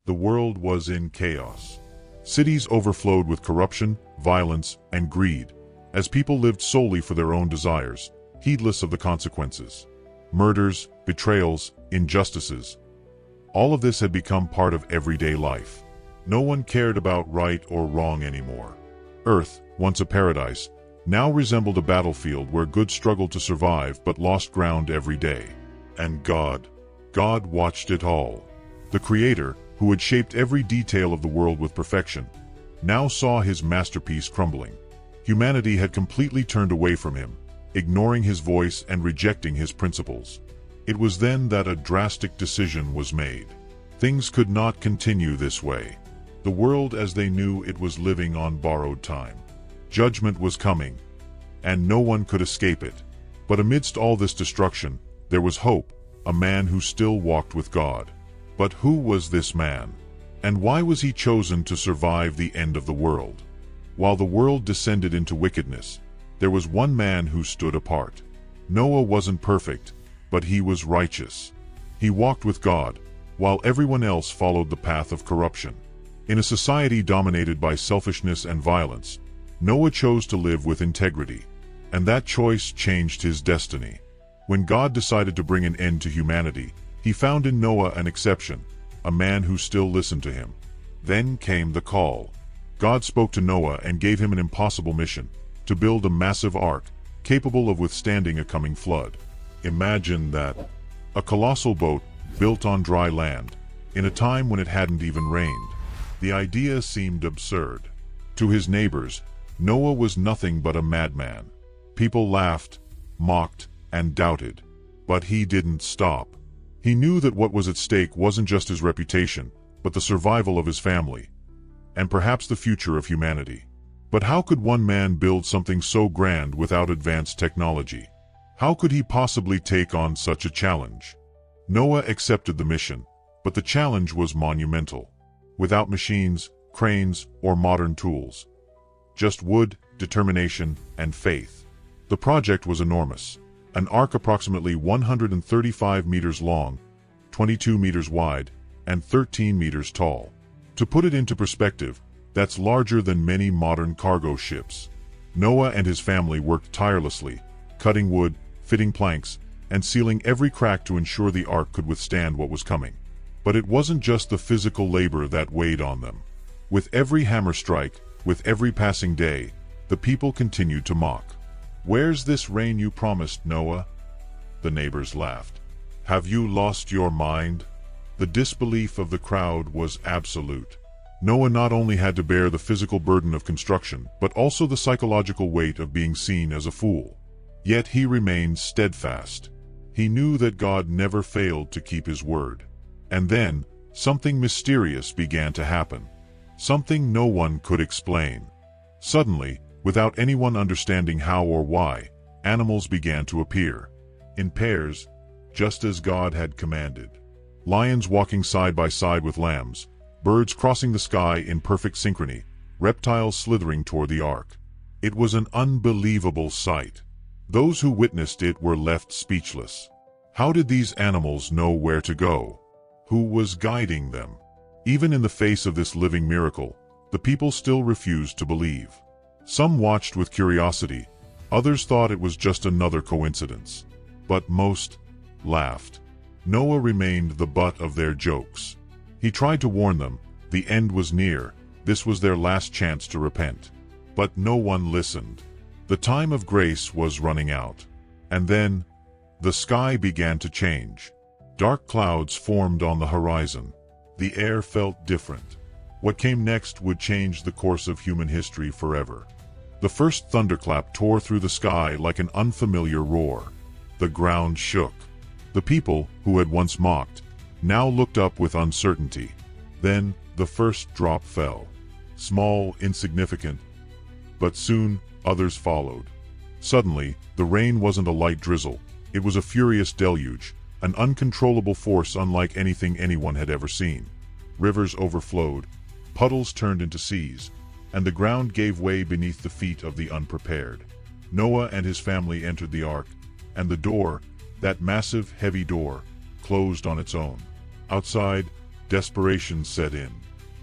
The world was in chaos. Cities overflowed with corruption, violence, and greed, as people lived solely for their own desires, heedless of the consequences. Murders, betrayals, injustices. All of this had become part of everyday life. No one cared about right or wrong anymore. Earth, once a paradise, now resembled a battlefield where good struggled to survive but lost ground every day. And God watched it all. The Creator, who had shaped every detail of the world with perfection, now saw his masterpiece crumbling. Humanity had completely turned away from him, ignoring his voice and rejecting his principles. It was then that a drastic decision was made. Things could not continue this way. The world as they knew it was living on borrowed time. Judgment was coming, and no one could escape it. But amidst all this destruction, there was hope, a man who still walked with God. But who was this man? And why was he chosen to survive the end of the world? While the world descended into wickedness, there was one man who stood apart. Noah wasn't perfect, but he was righteous. He walked with God, while everyone else followed the path of corruption. In a society dominated by selfishness and violence, Noah chose to live with integrity, and that choice changed his destiny. When God decided to bring an end to humanity, he found in Noah an exception, a man who still listened to him. Then came the call. God spoke to Noah and gave him an impossible mission, to build a massive ark, capable of withstanding a coming flood. Imagine that. A colossal boat, built on dry land, in a time when it hadn't even rained. The idea seemed absurd. To his neighbors, Noah was nothing but a madman. People laughed, mocked, and doubted. But he didn't stop. He knew that what was at stake wasn't just his reputation, but the survival of his family, and perhaps the future of humanity. But how could one man build something so grand without advanced technology? How could he possibly take on such a challenge? Noah accepted the mission, but the challenge was monumental. Without machines, cranes, or modern tools. Just wood, determination, and faith. The project was enormous. An ark approximately 135 meters long, 22 meters wide, and 13 meters tall. To put it into perspective, that's larger than many modern cargo ships. Noah and his family worked tirelessly, cutting wood, fitting planks, and sealing every crack to ensure the ark could withstand what was coming. But it wasn't just the physical labor that weighed on them. With every hammer strike, with every passing day, the people continued to mock. "Where's this rain you promised, Noah?" The neighbors laughed. "Have you lost your mind?" The disbelief of the crowd was absolute. Noah not only had to bear the physical burden of construction, but also the psychological weight of being seen as a fool. Yet he remained steadfast. He knew that God never failed to keep his word. And then, something mysterious began to happen. Something no one could explain. Suddenly, without anyone understanding how or why, animals began to appear. In pairs, just as God had commanded. Lions walking side by side with lambs, birds crossing the sky in perfect synchrony, reptiles slithering toward the ark. It was an unbelievable sight. Those who witnessed it were left speechless. How did these animals know where to go? Who was guiding them? Even in the face of this living miracle, the people still refused to believe. Some watched with curiosity, others thought it was just another coincidence. But most laughed. Noah remained the butt of their jokes. He tried to warn them, the end was near, this was their last chance to repent. But no one listened. The time of grace was running out. And then, the sky began to change. Dark clouds formed on the horizon. The air felt different. What came next would change the course of human history forever. The first thunderclap tore through the sky like an unfamiliar roar. The ground shook. The people, who had once mocked, now looked up with uncertainty. Then, the first drop fell. Small, insignificant, but soon, others followed. Suddenly, the rain wasn't a light drizzle. It was a furious deluge, an uncontrollable force unlike anything anyone had ever seen. Rivers overflowed, puddles turned into seas, and the ground gave way beneath the feet of the unprepared. Noah and his family entered the ark, and the door, that massive, heavy door, closed on its own. Outside, desperation set in.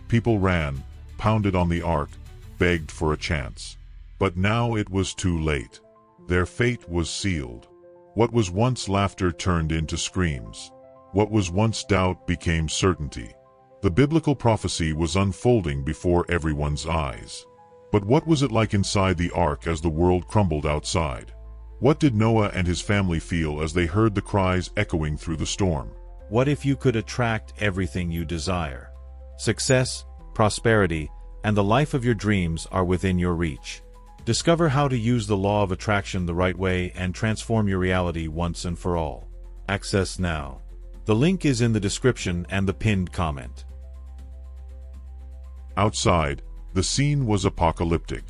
People ran, pounded on the ark, begged for a chance. But now it was too late. Their fate was sealed. What was once laughter turned into screams. What was once doubt became certainty. The biblical prophecy was unfolding before everyone's eyes. But what was it like inside the ark as the world crumbled outside? What did Noah and his family feel as they heard the cries echoing through the storm? What if you could attract everything you desire? Success, prosperity, and the life of your dreams are within your reach. Discover how to use the law of attraction the right way and transform your reality once and for all. Access now. The link is in the description and the pinned comment. Outside, the scene was apocalyptic.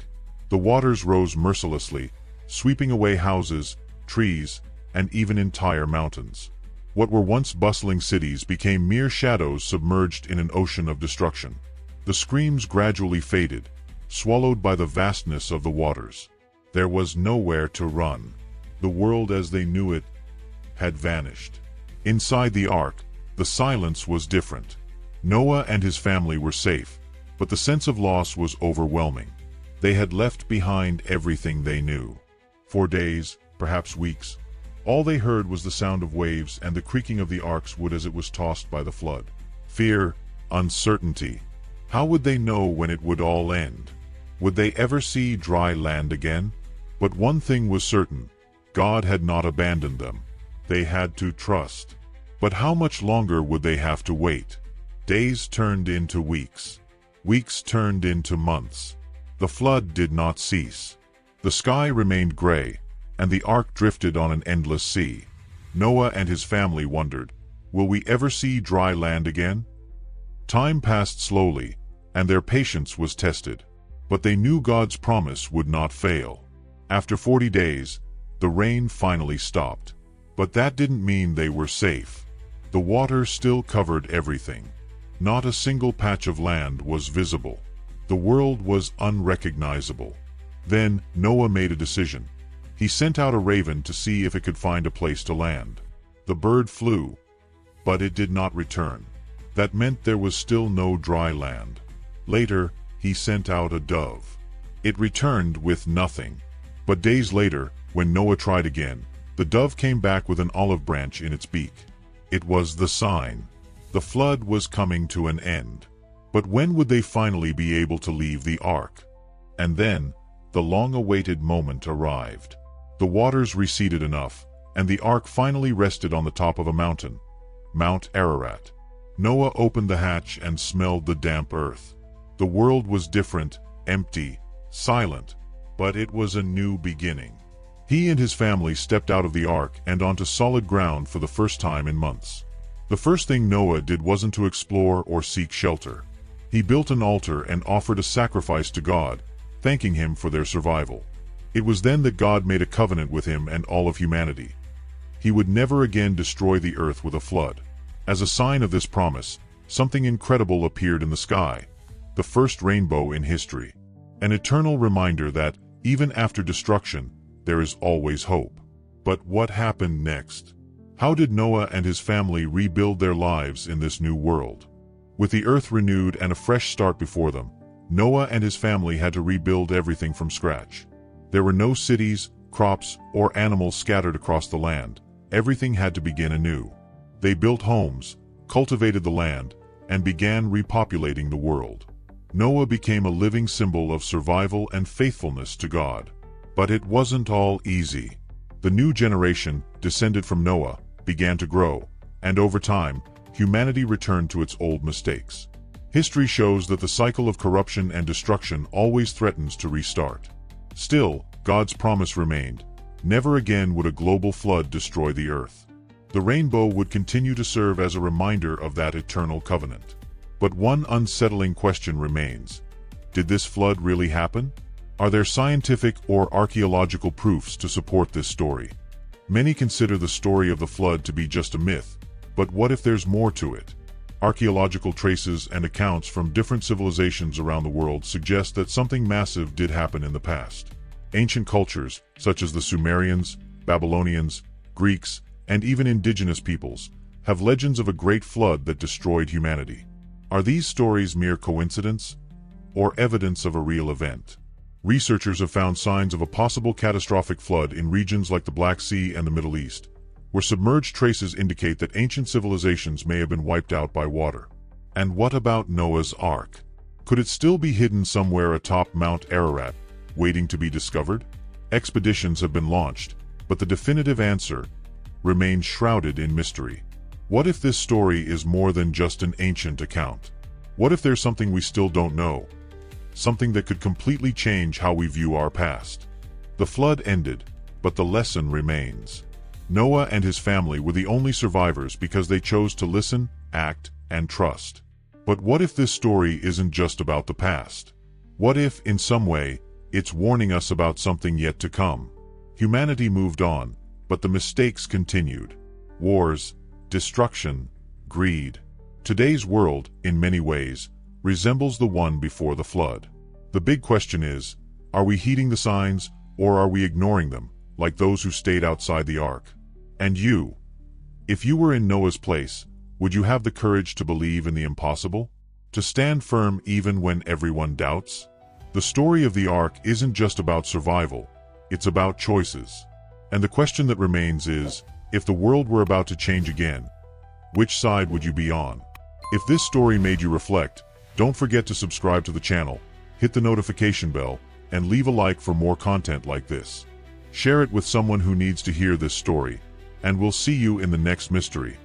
The waters rose mercilessly, sweeping away houses, trees, and even entire mountains. What were once bustling cities became mere shadows submerged in an ocean of destruction. The screams gradually faded, swallowed by the vastness of the waters. There was nowhere to run. The world as they knew it had vanished. Inside the ark, the silence was different. Noah and his family were safe, but the sense of loss was overwhelming. They had left behind everything they knew. For days, perhaps weeks, all they heard was the sound of waves and the creaking of the ark's wood as it was tossed by the flood. Fear, uncertainty. How would they know when it would all end? Would they ever see dry land again? But one thing was certain: God had not abandoned them. They had to trust. But how much longer would they have to wait? Days turned into weeks. Weeks turned into months. The flood did not cease. The sky remained gray, and the ark drifted on an endless sea. Noah and his family wondered, will we ever see dry land again? Time passed slowly, and their patience was tested. But they knew God's promise would not fail. After 40 days, the rain finally stopped. But that didn't mean they were safe. The water still covered everything. Not a single patch of land was visible. The world was unrecognizable. Then Noah made a decision. He sent out a raven to see if it could find a place to land. The bird flew, but it did not return. That meant there was still no dry land. Later, he sent out a dove. It returned with nothing. But days later, when Noah tried again, the dove came back with an olive branch in its beak. It was the sign. The flood was coming to an end. But when would they finally be able to leave the ark? And then, the long-awaited moment arrived. The waters receded enough, and the ark finally rested on the top of a mountain, Mount Ararat. Noah opened the hatch and smelled the damp earth. The world was different, empty, silent, but it was a new beginning. He and his family stepped out of the ark and onto solid ground for the first time in months. The first thing Noah did wasn't to explore or seek shelter. He built an altar and offered a sacrifice to God, thanking him for their survival. It was then that God made a covenant with him and all of humanity. He would never again destroy the earth with a flood. As a sign of this promise, something incredible appeared in the sky, the first rainbow in history. An eternal reminder that, even after destruction, there is always hope. But what happened next? How did Noah and his family rebuild their lives in this new world? With the earth renewed and a fresh start before them, Noah and his family had to rebuild everything from scratch. There were no cities, crops, or animals scattered across the land. Everything had to begin anew. They built homes, cultivated the land, and began repopulating the world. Noah became a living symbol of survival and faithfulness to God. But it wasn't all easy. The new generation, descended from Noah, began to grow, and over time, humanity returned to its old mistakes. History shows that the cycle of corruption and destruction always threatens to restart. Still, God's promise remained. Never again would a global flood destroy the earth. The rainbow would continue to serve as a reminder of that eternal covenant. But one unsettling question remains. Did this flood really happen? Are there scientific or archaeological proofs to support this story? Many consider the story of the flood to be just a myth, but what if there's more to it? Archaeological traces and accounts from different civilizations around the world suggest that something massive did happen in the past. Ancient cultures, such as the Sumerians, Babylonians, Greeks, and even indigenous peoples, have legends of a great flood that destroyed humanity. Are these stories mere coincidence, or evidence of a real event? Researchers have found signs of a possible catastrophic flood in regions like the Black Sea and the Middle East, where submerged traces indicate that ancient civilizations may have been wiped out by water. And what about Noah's Ark? Could it still be hidden somewhere atop Mount Ararat, waiting to be discovered? Expeditions have been launched, but the definitive answer remains shrouded in mystery. What if this story is more than just an ancient account? What if there's something we still don't know? Something that could completely change how we view our past? The flood ended, but the lesson remains. Noah and his family were the only survivors because they chose to listen, act, and trust. But what if this story isn't just about the past? What if, in some way, it's warning us about something yet to come? Humanity moved on, but the mistakes continued. Wars, destruction, greed. Today's world, in many ways, resembles the one before the flood. The big question is, are we heeding the signs, or are we ignoring them, like those who stayed outside the ark? And you? If you were in Noah's place, would you have the courage to believe in the impossible? To stand firm even when everyone doubts? The story of the ark isn't just about survival, it's about choices. And the question that remains is, if the world were about to change again, which side would you be on? If this story made you reflect, don't forget to subscribe to the channel, hit the notification bell, and leave a like for more content like this. Share it with someone who needs to hear this story, and we'll see you in the next mystery.